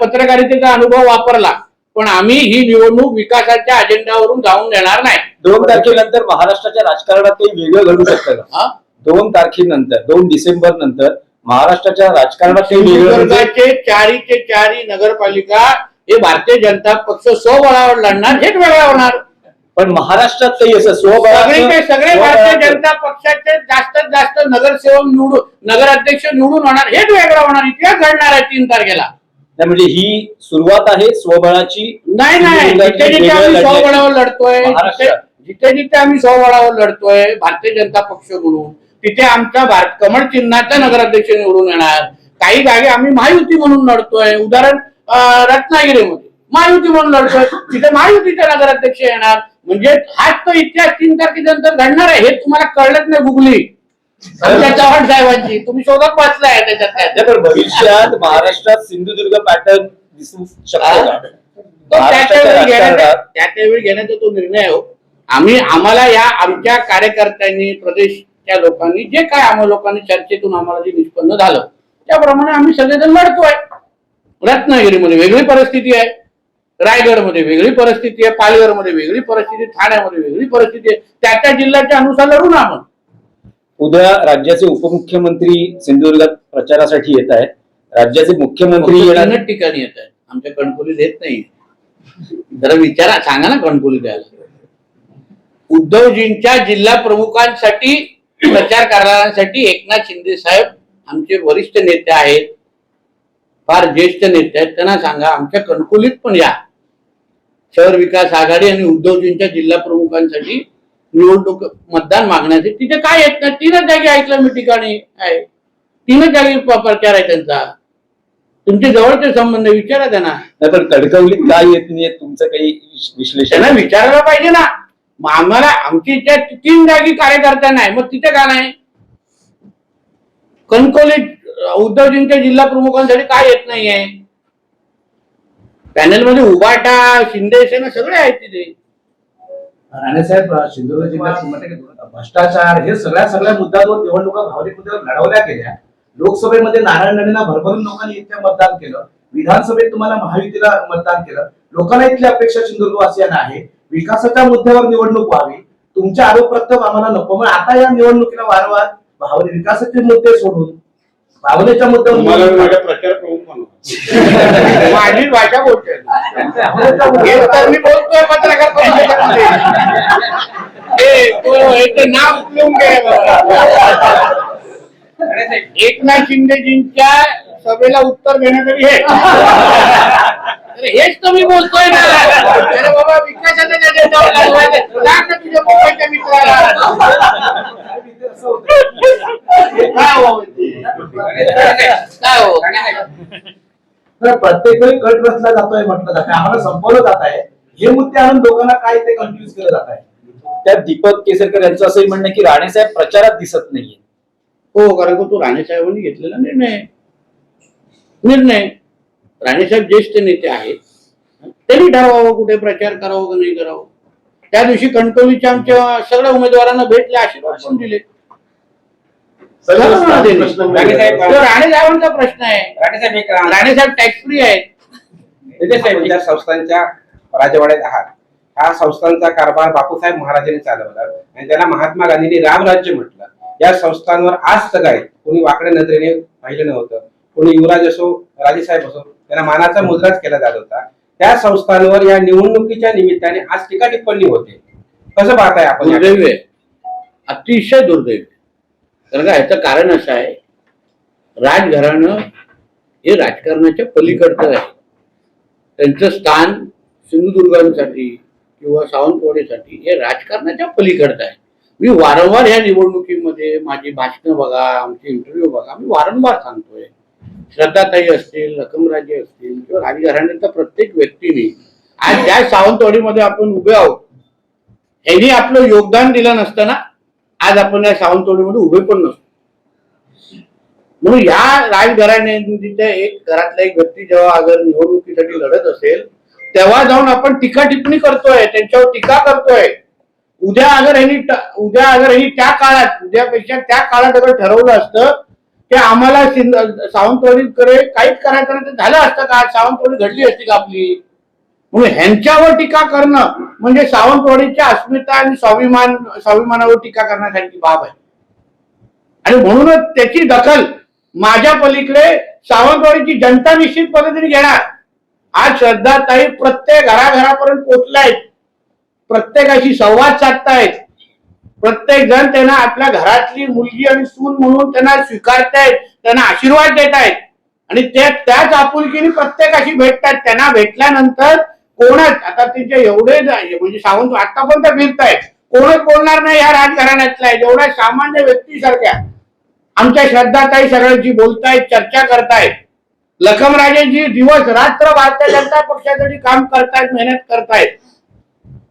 पत्रकारितेचा अनुभव वापरला, पण आम्ही ही निवडणूक विकासाच्या अजेंडावरून जाऊन देणार नाही. 2 तारखेनंतर महाराष्ट्राच्या राजकारणात काही वेगळं घडू शकतं का? 2 तारखेनंतर 2 डिसेंबर नंतर महाराष्ट्राच्या राजकारणात काही वेगळं घडू शकतं? सिंधुदुर्गाचे 4 नगरपालिका हे भारतीय जनता पक्ष स्वबळावर लढणार, हेच वेगळं होणार. पण महाराष्ट्रात काही असं सगळे भारतीय जनता पक्षाचे जास्तीत जास्त नगरसेवक निवडून, नगराध्यक्ष निवडून होणार, हेच वेगळं होणार. इतिहास घडणार आहे 3 तारखेला. म्हणजे ही सुरुवात आहे स्वबळाची. नाही जिथे जिथे आम्ही स्वबळावर लढतोय, जिथे आम्ही स्वबळावर लढतोय भारतीय जनता पक्ष म्हणून, तिथे आमचा कमळ चिन्हाचा नगराध्यक्ष निवडून येणार. काही जागे आम्ही महायुती म्हणून लढतोय. उदाहरण रत्नागिरीमध्ये महायुती म्हणून लढतोय, तिथे महायुतीचे नगराध्यक्ष येणार. म्हणजे हाच तो इतिहास 3 तारखेनंतर घडणार आहे. हे तुम्हाला कळलंच नाही. गुगली आमच्या चव्हाण साहेबांची तुम्ही शोधत वाचलाय त्याच्यात. पण भविष्यात महाराष्ट्रात सिंधुदुर्ग पॅटर्न दिसू शकतो का? त्यावेळी घेण्याचा तो निर्णय हो. आम्हाला या आमच्या कार्यकर्त्यांनी, प्रदेशच्या लोकांनी जे काय आम्हाला लोकांनी चर्चेतून आम्हाला जे निष्पन्न झालं त्याप्रमाणे आम्ही सगळेजण लढतोय. रत्नागिरीमध्ये वेगळी परिस्थिती आहे, रायगडमध्ये वेगळी परिस्थिती आहे, पालघरमध्ये वेगळी परिस्थिती, ठाण्यामध्ये वेगळी परिस्थिती आहे. त्या जिल्ह्याच्या अनुसार लढू ना आपण. उद्या राज्याचे उपमुख्यमंत्री सिंधुदुर्गात प्रचारासाठी येत आहेत. राज्याचे मुख्यमंत्री येणार ठिकाणी येत आहेत. आमच्या कणकोलीत येत नाही. जरा विचारा, सांगा ना कणकोलीत द्यायला. उद्धवजींच्या जिल्हा प्रमुखांसाठी प्रचार करण्यासाठी एकनाथ शिंदे साहेब आमचे वरिष्ठ नेते आहेत, फार ज्येष्ठ नेते आहेत. त्यांना सांगा आमच्या कणकोलीत पण या. शहर विकास आघाडी आणि उद्धवजींच्या जिल्हा प्रमुखांसाठी निवडणूक मतदान मागण्याचे तिथे काय येत नाही. 3च जागी ऐकलं मी ठिकाणी आहे. 3च जागी प्रचार आहे त्यांचा. तुमचे जवळचे संबंध विचारा त्यांना. पण कणकवलीत काय येत नाही तुमचं काही विश्लेषण त्यांना विचारायला पाहिजे ना. आम्हाला आमची इथे 3 जागी कार्यकर्ता नाही, मग तिथे का नाही. कणकवलीत उद्धवजींच्या जिल्हा प्रमुखांसाठी काय येत नाहीये. पॅनलमध्ये उभाटा, शिंदे सेना सगळे आहेत तिथे. राणेसाहेब सिंधुदुर्ग जिल्ह्यात भ्रष्टाचार हे सगळ्या मुद्द्यांवर निवडणुका भावनिक मुद्द्यावर लढवल्या गेल्या. लोकसभेमध्ये नारायण राणेंना भरभरून लोकांनी इथे मतदान केलं. विधानसभेत तुम्हाला महायुतीला मतदान केलं. लोकांना इथली अपेक्षा सिंधुदुर्गवासियांना आहे विकासाच्या मुद्द्यावर निवडणूक व्हावी. तुमचे आरोप प्रत्यारोप आम्हाला नको. मग आता या निवडणुकीला वारंवार भावने विकासाचे मुद्दे सोडून भावनेच्या मुद्द्यावर प्रचार प्रमुख म्हणून माझी भाषा बोलते. मी बोलतोय पत्रकार परिषदेमध्ये. नाव उचलून एकनाथ शिंदेजींच्या सभेला उत्तर देण्यासाठी हेच तर मी बोलतोय ना. अरे बाबा विकासाच्या अजेंडावर लागलाय. सांग ना तुझ्या मुंबईच्या मित्राला काय हो. तर प्रत्येक वेळी कट रचला जातोय म्हटलं जातं, आम्हाला संपवलं जात आहे, हे मुद्दे आणून लोकांना काय ते कन्फ्युज केलं जात आहे. त्यात दीपक केसरकर यांचं असंही म्हणणं आहे की राणेसाहेब प्रचारात दिसत नाहीये. हो, कारण का तो राणेसाहेबांनी घेतलेला निर्णय राणेसाहेब ज्येष्ठ नेते आहेत, त्यांनी ठरवावं कुठे प्रचार करावं का नाही करावं. त्या दिवशी कणकवलीच्या आमच्या सगळ्या उमेदवारांना भेटले, आशीर्वाद पण दिले. राणेसाहेबांचा प्रश्न आहे. राणेसाहेब टॅक्स फ्री आहेत. ज्या संस्थांच्या राजवाड्यात आहात, ह्या संस्थांचा कारभार बापूसाहेब महाराजांनी चालवला आणि त्याला महात्मा गांधींनी रामराज्य म्हटलं. या संस्थांवर आज सगळे कोणी वाकड्या नजरेने पाहिलं नव्हतं. कोणी युवराज असो, राजेसाहेब असो, त्यांना मानाचा मुद्राच केला जात होता. त्या संस्थांवर या निवडणुकीच्या निमित्ताने आज टीका टिप्पणी होते. कसं पाहताय आपण? दुर्दैव आहे, अतिशय दुर्दैव. कारण का ह्याचं कारण असं आहे, राजघराणं हे राजकारणाच्या पलीकडचं आहे. त्यांचं स्थान सिंधुदुर्गांसाठी किंवा सावंतवाडीसाठी हे राजकारणाच्या पलीकडचं आहे. मी वारंवार ह्या निवडणुकीमध्ये माझी भाषणं बघा, आमचे इंटरव्ह्यू बघा, मी वारंवार सांगतोय, श्रद्धाताई असतील, रकमराजे असतील किंवा राजघराण्याच्या प्रत्येक व्यक्तीने आज ज्या सावंतवाडीमध्ये आपण उभे आहोत, यांनी आपलं योगदान दिलं नसतं ना, आज आपण या सावंतवाडीमध्ये उभे पण नसतो. म्हणून या राजघराण्याच्या एक घरातला एक व्यक्ती जेव्हा अगर निवडणुकीसाठी लढत असेल, तेव्हा जाऊन आपण टीका टिप्पणी करतोय, त्यांच्यावर टीका करतोय. उद्या अगर यांनी त्या काळात, उद्यापेक्षा त्या काळात अगर ठरवलं असतं की आम्हाला सावंतवाडीकडे काहीच करायचं नाही, झालं असतं का? सावंतवाडी घडली असती का आपली? म्हणून ह्यांच्यावर टीका करणं म्हणजे सावंतवाडीच्या अस्मिता आणि स्वाभिमानावर टीका करण्यासारखी बाब आहे. आणि म्हणूनच त्याची दखल माझ्या पलीकडे सावंतवाडीची जनता निश्चित पद्धतीने घेणार. आज श्रद्धाताई प्रत्येक घराघरापर्यंत पोहोचलायत, प्रत्येकाशी संवाद साधतायत, प्रत्येक जण त्यांना आपल्या घरातली मुलगी आणि सून म्हणून त्यांना स्वीकारतायत, त्यांना आशीर्वाद देत आहेत आणि त्याच आपुलकीने प्रत्येकाशी भेटतात. त्यांना भेटल्यानंतर कोणच आता त्यांचे एवढे म्हणजे सावंत आतापर्यंत फिरतायत, कोणच बोलणार नाही या राजघराण्यातल्या, जेवढ्या सामान्य व्यक्तीसारख्या आमच्या श्रद्धाताई सगळ्यांची बोलतायत, चर्चा करतायत. लखमराजेजी दिवस रात्र भारतीय जनता पक्षासाठी काम करतायत, मेहनत करतायत.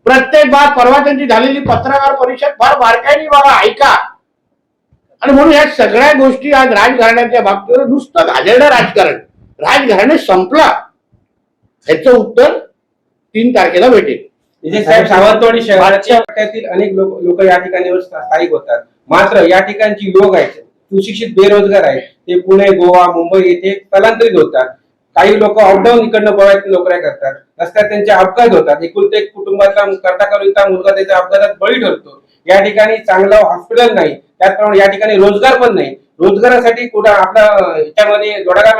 प्रत्येक बाब परवा त्यांची झालेली पत्रकार परिषद फार बारकाईने बघा, ऐका. आणि म्हणून या सगळ्या गोष्टी आज राजघराण्याच्या बाबतीवर नुसतं घालेलं राजघराणे संपला, ह्याचं उत्तर 3 तारखेला भेटेल. विजय साहेब, सावंतवाडी शहराच्या पट्ट्यातील अनेक लोक या ठिकाणी स्थायिक होतात, मात्र या ठिकाणची लोक आहेत, सुशिक्षित बेरोजगार आहेत, ते पुणे, गोवा, मुंबई येथे स्थलांतरित होतात. काही लोक अपडाऊन इकडनं गोव्यात नोकऱ्या करतात, रस्त्यात त्यांचे अपघात होतात. एकुलते एक कुटुंबाचा करता मुलगा त्याच्या अपघातात बळी ठरतो. या ठिकाणी चांगलं हॉस्पिटल नाही, त्याचप्रमाणे या ठिकाणी रोजगार पण नाही. रोजगारासाठी कुठं आपला याच्यामध्ये जोडागाव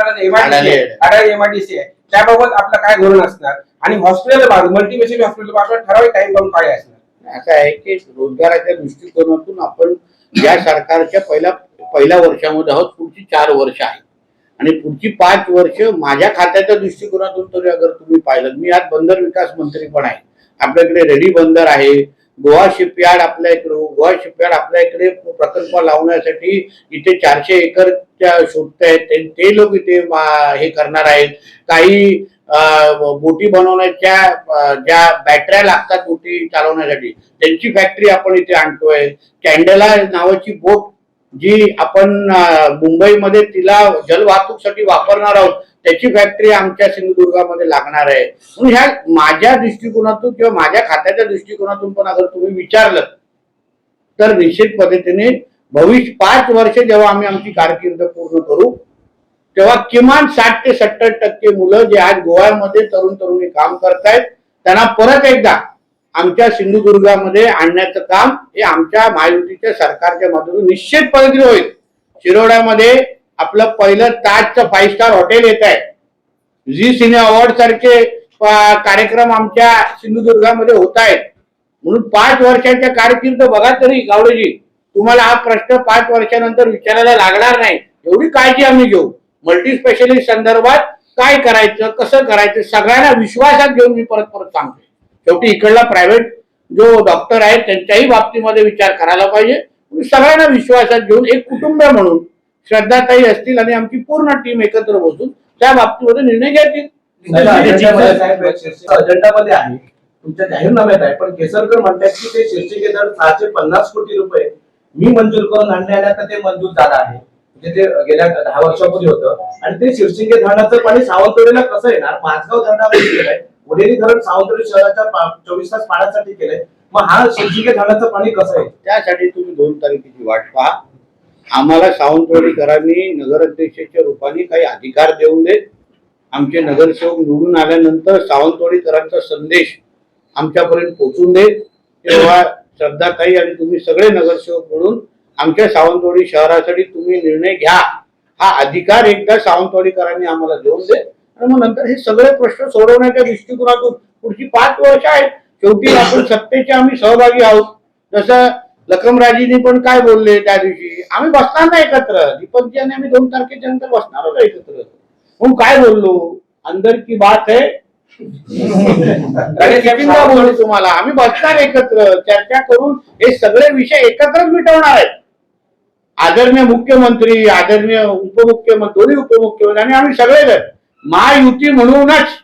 MIDC आहे, त्याबाबत आपलं काय धोरण असणार? आणि हॉस्पिटल मल्टीस्पेशालिटी हॉस्पिटल बाबत ठराविक टाइम बाउंड काय असणार? असं आहे की रोजगाराच्या दृष्टिकोनातून आपण या सरकारच्या पहिल्या वर्षामध्ये आहोत. पुढची 4 वर्ष आहे आणि पुढची 5 वर्ष माझ्या खात्याच्या दृष्टिकोनातून तरी अगर तुम्ही पाहिलं, मी आज बंदर विकास मंत्री पण आहे. आपल्याकडे रेडी बंदर आहे, गोवा शिपयार्ड आपल्या इकडे प्रकल्प लावण्यासाठी इथे 400 एकरच्या शोधतायत, ते लोक इथे हे करणार आहेत. काही बोटी बनवण्याच्या ज्या बॅटऱ्या लागतात बोटी चालवण्यासाठी, त्यांची फॅक्टरी आपण इथे आणतोय. कॅन्डेला नावाची बोट जी आपण मुंबईमध्ये तिला जलवाहतूकसाठी वापरणार आहोत, त्याची फॅक्टरी आमच्या सिंधुदुर्गामध्ये लागणार आहे. म्हणून ह्या माझ्या दृष्टिकोनातून किंवा माझ्या खात्याच्या दृष्टिकोनातून पण अगर तुम्ही विचारलं तर निश्चित पद्धतीने भविष्य 5 वर्ष जेव्हा आम्ही आमची कारकीर्द पूर्ण करू, तेव्हा किमान 60 ते 70% मुलं जे आज गोव्यामध्ये तरुणी काम करतायत, त्यांना परत एकदा आमच्या सिंधुदुर्गामध्ये आणण्याचं काम हे आमच्या महायुतीच्या सरकारच्या माध्यमातून निश्चित पद्धतीने होईल. शिरोड्यामध्ये आपलं पहिलं ताजचं 5 स्टार हॉटेल येत आहे. झी सिने अवॉर्ड सारखे कार्यक्रम आमच्या सिंधुदुर्गामध्ये होत आहेत. म्हणून 5 वर्षाच्या कारकीर्द बघा तरी गावडेजी, तुम्हाला हा प्रश्न 5 वर्षानंतर विचारायला लागणार नाही. एवढी काळजी आम्ही घेऊ. मल्टी स्पेशालिस्ट संदर्भात काय करायचं, कसं करायचं, सगळ्यांना विश्वासात घेऊन मी परत सांगतो. शेवटी इकडला प्रायव्हेट जो डॉक्टर आहे त्यांच्याही बाबतीमध्ये विचार करायला पाहिजे. सगळ्यांना विश्वासात घेऊन एक कुटुंब म्हणून श्रद्धाताई असतील आणि आमची पूर्ण टीम एकत्र बसून त्या बाबतीमध्ये निर्णय घेतील. अजेंडामध्ये आहे, तुमच्या जाहीरनाम्यात आहे, पण केसरकर म्हणतात की ते शीर्षिके धरण 650 कोटी रुपये मी मंजूर करून आणण्यात ते मंजूर झालं आहे. म्हणजे ते गेल्या 10 वर्षापूर्वी होतं आणि ते शीर्षिके धरणाचं पाणी सावंतवाडीला कसं येणार? माझगाव धरणामध्ये केलंय, उडेरी धरण सावंतवाडी शहराच्या 24 तास पाण्यासाठी केलंय, मग हा शीर्षिके धरणाचं पाणी कसं आहे? त्यासाठी तुम्ही 2 तारखेची वाट पहा. आम्हाला सावंतवाडीकरांनी नगराध्यक्षाच्या रूपाने काही अधिकार देऊन देत. आमचे नगरसेवक निवडून आल्यानंतर सावंतवाडीकरांचा संदेश आमच्यापर्यंत पोहोचून देत. तेव्हा श्रद्धाताई आणि तुम्ही सगळे नगरसेवक मिळून आमच्या सावंतवाडी शहरासाठी तुम्ही निर्णय घ्या, हा अधिकार एकदा सावंतवाडीकरांनी आम्हाला देऊन दे. आणि मग नंतर हे सगळे प्रश्न सोडवण्याच्या दृष्टिकोनातून पुढची 5 वर्ष आहेत. शेवटी आपण सत्तेचे आम्ही सहभागी आहोत. जसं लखमराजींनी पण काय बोलले त्या दिवशी, आम्ही बसणार नाही एकत्र, दीपकजी आणि आम्ही 2 तारखेच्या नंतर बसणार होतो एकत्र. म्हणून काय बोललो, अंदर की बात है बोलू तुम्हाला, आम्ही बसणार एकत्र, चर्चा करून हे सगळे विषय एकत्रच मिटवणार आहेत. आदरणीय मुख्यमंत्री, आदरणीय उपमुख्यमंत्री, दोन्ही उपमुख्यमंत्री आणि आम्ही सगळेजण महायुती म्हणूनच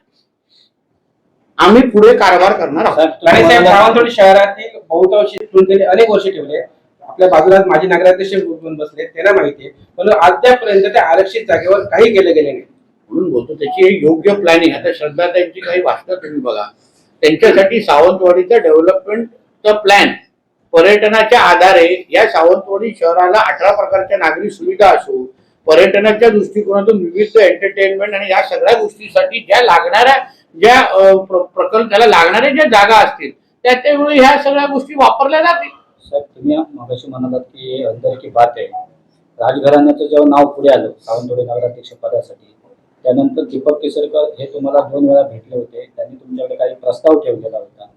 आम्ही पुढे कारभार करणार आहोत. राणेसाहेब, सावंतवाडी शहरातील बहुतांशी अनेक वर्ष ठेवले, आपल्या बाजूला माजी नगराध्यक्ष बसले, त्यांना माहिती आहे, पण अद्यापर्यंत त्या आरक्षित जागेवर काही केलं गेले नाही. म्हणून बोलतो त्याची योग्य प्लॅनिंग. आता श्रद्धा त्यांची काही भाषणं तुम्ही बघा, त्यांच्यासाठी सावंतवाडीचा डेव्हलपमेंटचा प्लॅन, पर्यटनाच्या आधारे या सावंतवाडी शहराला 18 प्रकारच्या नागरी सुविधा असो, पर्यटनाच्या दृष्टिकोनातून विविध एंटरटेनमेंट आणि या सगळ्या गोष्टीसाठी ज्या लागणाऱ्या ज्या प्रकल्प त्याला लागणाऱ्या ज्या जागा असतील त्यावेळी ह्या सगळ्या गोष्टी वापरल्या जातील. साहेब, तुम्ही मगाशी म्हणालात की अंदर की बात आहे, राजघराण्याचं जेव्हा नाव पुढे आलं सावंतवाडी नगराध्यक्ष पदासाठी, त्यानंतर दीपक केसरकर हे तुम्हाला 2 वेळा भेटले होते. त्यांनी तुमच्याकडे काही प्रस्ताव ठेवलेला होता,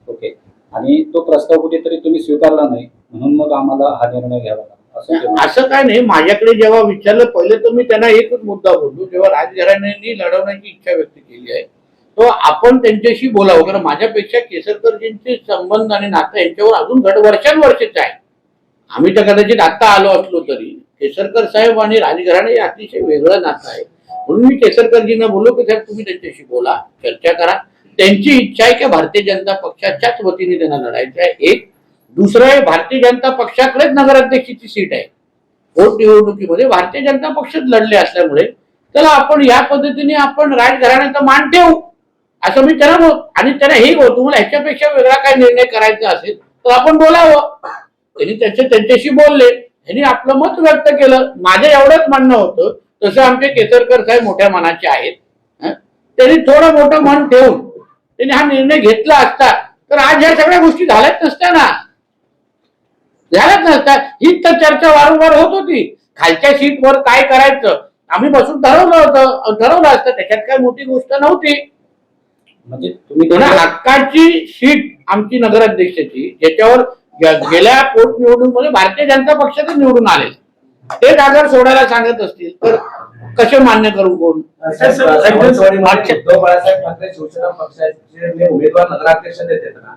ओके, आणि तो प्रस्ताव कुठेतरी तुम्ही स्वीकारला नाही, म्हणून मग आम्हाला हा निर्णय घ्यावा लागला. असं काय नाही. माझ्याकडे जेव्हा विचारलं पहिले तर मी त्यांना एकच मुद्दा बोललो, जेव्हा राजघराण्यांनी लढवण्याची इच्छा व्यक्त केली आहे तो आपण त्यांच्याशी बोलावं. कारण माझ्यापेक्षा केसरकरजींचे संबंध आणि नातं यांच्यावर अजून वर्षानुवर्षेच आहे. आम्ही तर कदाचित आता आलो असलो तरी केसरकर साहेब आणि राजघराणे हे अतिशय वेगळं नातं आहे. म्हणून मी केसरकरजींना बोललो की साहेब तुम्ही त्यांच्याशी बोला, चर्चा करा. त्यांची इच्छा आहे की भारतीय जनता पक्षाच्याच वतीने त्यांना लढायचं आहे. एक दुसरं आहे, भारतीय जनता पक्षाकडेच नगराध्यक्षाची सीट आहे. पोटनिवडणुकीमध्ये भारतीय जनता पक्षच लढले असल्यामुळे त्याला आपण या पद्धतीने आपण राजघराण्याचा मान ठेवू असं मी त्यांना बोल. आणि त्यांना हे बोल, तुम्हाला ह्याच्यापेक्षा वेगळा काय निर्णय करायचा असेल तर आपण बोलावं. त्यांनी त्यांच्याशी बोलले, त्यांनी आपलं मत व्यक्त केलं. माझं एवढंच म्हणणं होतं, तसं आमचे केसरकर साहेब मोठ्या मनाचे आहेत, त्यांनी थोडं मोठं मन ठेवून त्यांनी हा निर्णय घेतला असता तर आज ह्या सगळ्या गोष्टी झाल्याच नसत्या ना, झाल्याच नसत्या. हीच तर चर्चा वारंवार होत होती. खालच्या सीटवर काय करायचं आम्ही बसून ठरवलं असतं, त्याच्यात काय मोठी गोष्ट नव्हती. म्हणजे तुम्ही हक्काची सीट आमची नगराध्यक्षाची, ज्याच्यावर गेल्या पोटनिवडणुकीमध्ये भारतीय जनता पक्षातच निवडून आले, ते जागा सोडायला सांगत असतील तर कसे मान्य करू कोण? उद्धव बाळासाहेब ठाकरे शिवसेना पक्षाचे उमेदवार नगराध्यक्ष देतात ना,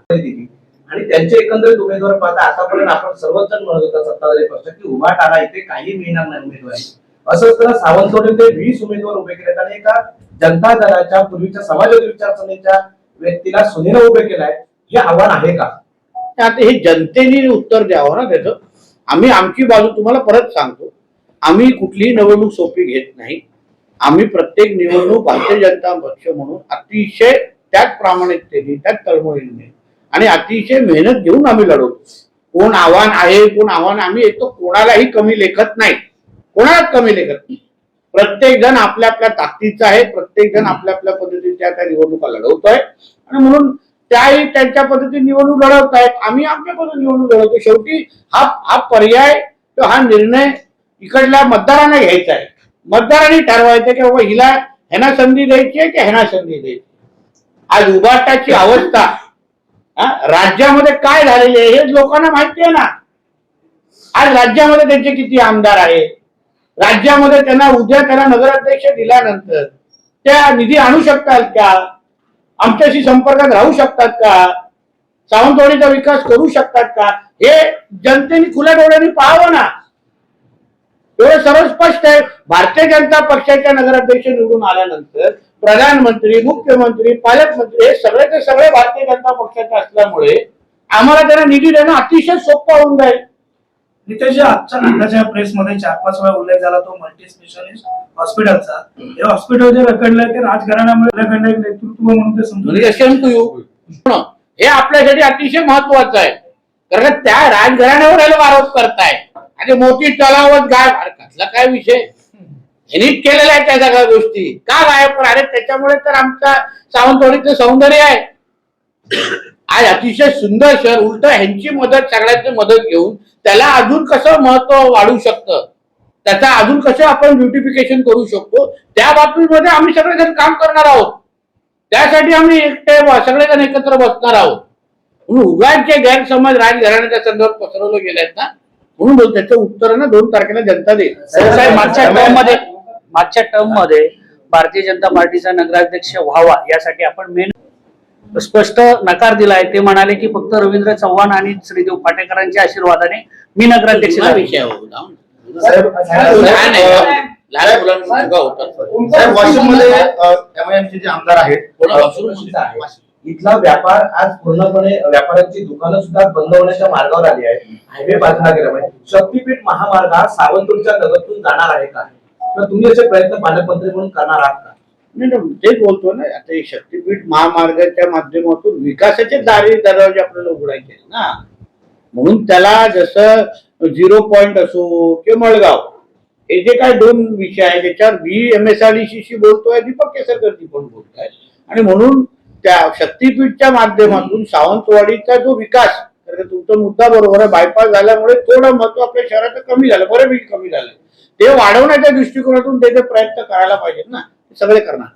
आणि त्यांचे एकंदरीत उमेदवार पाहता आतापर्यंत आपण सर्वच जण म्हणत होता सत्ताधारी पक्ष की उभा टाळा, इथे काही मिळणार नाही उमेदवारी. असं असताना सावंतवाडी 20 उमेदवार उभे केलेत आणि एका जनता दलाच्या पूर्वीच्या समाजवादी विचारसरणीच्या व्यक्तीला सुनेला उभे केलाय, हे आव्हान आहे का? आता हे जनतेने उत्तर द्यावं ना त्याचं. आम्ही आमची बाजू तुम्हाला परत सांगतो, आम्ही कुठलीही निवडणूक सोपी घेत नाही. आम्ही प्रत्येक निवडणूक भारतीय जनता पक्ष म्हणून अतिशय त्याच प्रामाणिकतेने, त्याच तळमळीने आणि अतिशय मेहनत घेऊन आम्ही लढवतो. कोण आव्हान आहे, कोण आव्हान, आम्ही एक कोणालाही कमी लेखत नाही, कोणालाच कमी लेखत नाही. प्रत्येक जण आपल्या आपल्या ताकदीचा आहे, प्रत्येक जण आपल्या आपल्या पद्धतीने त्या निवडणुका लढवतोय आणि म्हणून त्याही त्यांच्या पद्धतीने निवडणूक लढवत आहेत, आम्ही आमच्या पद्धतीने निवडणूक लढवतो. शेवटी हा पर्याय तो हा निर्णय इकडल्या मतदारांना घ्यायचा आहे. मतदारांनी ठरवायचं की बाबा हिला ह्यांना संधी द्यायची आहे की ह्यांना संधी द्यायची. आज उभाटाची अवस्था राज्यामध्ये काय झालेली आहे हे लोकांना माहिती आहे ना. आज राज्यामध्ये त्यांचे किती आमदार आहेत, राज्यामध्ये त्यांना उद्या त्यांना नगराध्यक्ष दिल्यानंतर त्या निधी आणू शकतात का, आमच्याशी संपर्कात राहू शकतात का, सावंतवाडीचा विकास करू शकतात का, हे जनतेने खुल्या डोळ्यांनी पाहावं ना. एवढं सर्व स्पष्ट आहे. भारतीय जनता पक्षाच्या नगराध्यक्ष निवडून आल्यानंतर प्रधानमंत्री, मुख्यमंत्री, पालकमंत्री हे सगळे सगळे भारतीय जनता पक्षाचे असल्यामुळे आम्हाला त्यांना निधी देणं अतिशय सोपं होऊन जाईल. नितेश, आजच्या प्रेसमध्ये 4-5 वेळा उल्लेख झाला तो मल्टी स्पेशालिस्ट हॉस्पिटलचा. हे हॉस्पिटल जे रखडलंय ते राजघराण्यामुळे रखडलं, एक नेतृत्व म्हणून ते समजून म्हणजे कसे म्हणतो येऊ हे आपल्यासाठी अतिशय महत्वाचं आहे. कारण का त्या राजघराण्यावर याला आरोप करताय आणि मोठी तलावत गायब. अरे कसला काय विषय नीट केलेला आहे त्या सगळ्या गोष्टी का गायब करा? अरे त्याच्यामुळे तर आमचा सावंतवाडीचं सौंदर्य आहे. आज अतिशय सुंदर शहर, उलट ह्यांची मदत, सगळ्यांची मदत घेऊन त्याला अजून कसं महत्व वाढू शकतं, त्याचा अजून कसं आपण ब्युटिफिकेशन करू शकतो, त्या बाबतीमध्ये आम्ही सगळेजण काम करणार आहोत. त्यासाठी आम्ही एकटे सगळेजण एकत्र बसणार आहोत. म्हणून उगाच जे गैरसमज राजघराण्याच्या संदर्भात पसरवले गेले आहेत ना, म्हणून बोल त्याचं उत्तर ना 2 तारखेला जनता देईल. साहेब, मागच्या टर्म मध्ये भारतीय जनता पार्टीचा नगराध्यक्ष व्हावा यासाठी आपण मेन स्पष्ट नकार दिलाय. ते म्हणाले की फक्त रवींद्र चव्हाण आणि श्रीदेव पाटेकरांच्या आशीर्वादाने मी नगराध्यक्ष जुना झालो. विषय हो, जाऊ ना. साहेब, लहान आहे, लहान मुलांना मुलगा होता. साहेब, वाशिममध्ये MIM चे जे आमदार आहेत, इथला व्यापार आज पूर्णपणे व्यापाऱ्यांची दुकानं सुद्धा बंद होण्याच्या मार्गावर आली आहे. हायवे बाजूला गेल्यामुळे शक्तीपीठ महामार्ग हा सावंतवाडीच्या नगरातून जाणार आहे का? तर तुम्ही याचे प्रयत्न पालकमंत्री म्हणून करणार आहात का? नाही, तेच बोलतो ना. आता हे शक्तीपीठ महामार्गाच्या माध्यमातून विकासाचे दरवाजे आपल्याला उघडायचे आहेत ना. म्हणून त्याला जसं 0 पॉइंट असो किंवा मळगाव हे जे काय 2 विषय आहे त्याच्यावर MSRDC बोलतोय, दीपक केसरकरजी पण बोलताय. आणि म्हणून त्या शक्तीपीठच्या माध्यमातून सावंतवाडीचा जो विकास, तर तुमचा मुद्दा बरोबर आहे, बायपास झाल्यामुळे थोडं महत्व आपल्या शहराचं कमी झालं, बऱ्यापैकी कमी झालं. ते वाढवण्याच्या दृष्टिकोनातून ते प्रयत्न करायला पाहिजेत ना, सगळे करणार.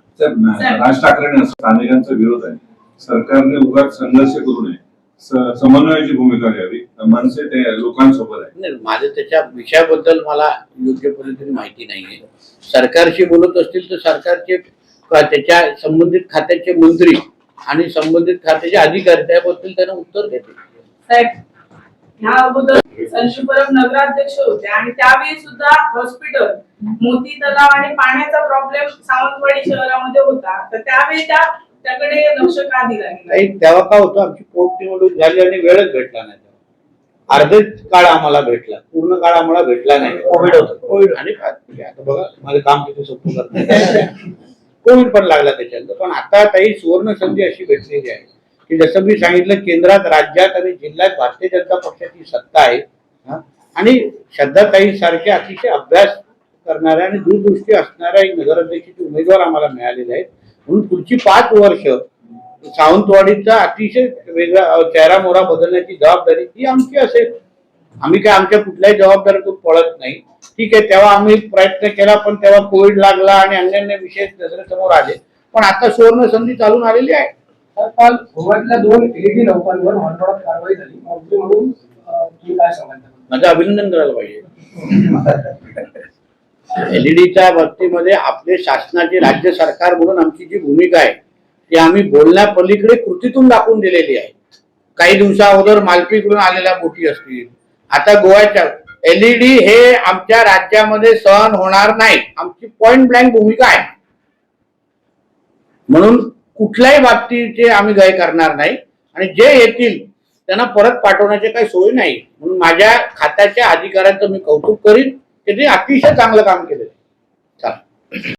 राज ठाकरेंना स्थानिकांचा विरोध आहे, सरकारने उगाच संघर्ष करू नये, समन्वयाची भूमिका घ्यावी, मनसे ते लोकांसोबत आहे. नाही, माझं त्याच्या विषयाबद्दल मला योग्य पद्धतीने माहिती नाहीये. सरकारशी बोलत असतील तर सरकारचे त्याच्या संबंधित खात्याचे मंत्री आणि संबंधित खात्याचे अधिकारी त्याबद्दल त्यांना उत्तर देतील. साहेब, ह्या अगोदर संजू परब नगराध्यक्ष होते आणि त्यावेळी सुद्धा हॉस्पिटल, मोती तलाव आणि पाण्याचा प्रॉब्लेम सावंतवाडी शहरामध्ये होता. तर त्यावेळी त्याकडे लक्ष का दिला नाही, तेव्हा काय होतं, आमची पोटनिवडणूक झाली आणि वेळच भेटला नाही. अर्धेच काळ आम्हाला भेटला, पूर्ण काळ आम्हाला भेटला नाही. कोविड होतं. कोविड आणि आता बघा माझं काम किती सोपं करत कोविड पण लागला त्याच्यानंतर. पण आता काही सुवर्ण संधी अशी भेटलेली आहे की जसं मी सांगितलं, केंद्रात, राज्यात आणि जिल्ह्यात भारतीय जनता पक्षाची सत्ता आहे. आणि श्रद्धाताई सारखे अतिशय अभ्यास करणाऱ्या आणि दूरदृष्टी असणाऱ्या एक नगराध्यक्षाचे उमेदवार आम्हाला मिळालेले आहेत. म्हणून पुढची 5 वर्ष सावंतवाडीचा अतिशय वेगळा चेहरा मोहरा बदलण्याची जबाबदारी ती आमची असेल. आम्ही काय आमच्या कुठल्याही जबाबदारीतून पळत नाही. ठीक आहे, तेव्हा आम्ही प्रयत्न केला, पण तेव्हा कोविड लागला आणि अन्य विषय नजरेसमोर आले. पण आता सुवर्ण संधी चालून आलेली आहे. काल गोव्यातल्या 2 LED नौकांवर मनपात कारवाई झाली. मंत्री म्हणून तुम्ही काय सांगाल? माझं अभिनंदन करायला पाहिजे. LEDच्या बाबतीमध्ये आपले शासनाची, राज्य सरकार म्हणून आमची जी भूमिका आहे ती आम्ही बोलण्यापलीकडे कृतीतून दाखवून दिलेली आहे. काही दिवसा अगोदर मालपीकडून आलेल्या बोटी असतील, आता गोव्याच्या LED हे आमच्या राज्यामध्ये सहन होणार नाही, आमची पॉइंट ब्लँक भूमिका आहे. म्हणून कुठल्याही बाबतीचे आम्ही गाय करणार नाही आणि जे येतील त्यांना परत पाठवण्याची काही सोय नाही. म्हणून माझ्या खात्याच्या अधिकाऱ्यांचं मी कौतुक करीन की ते अतिशय चांगलं काम केलं. चला.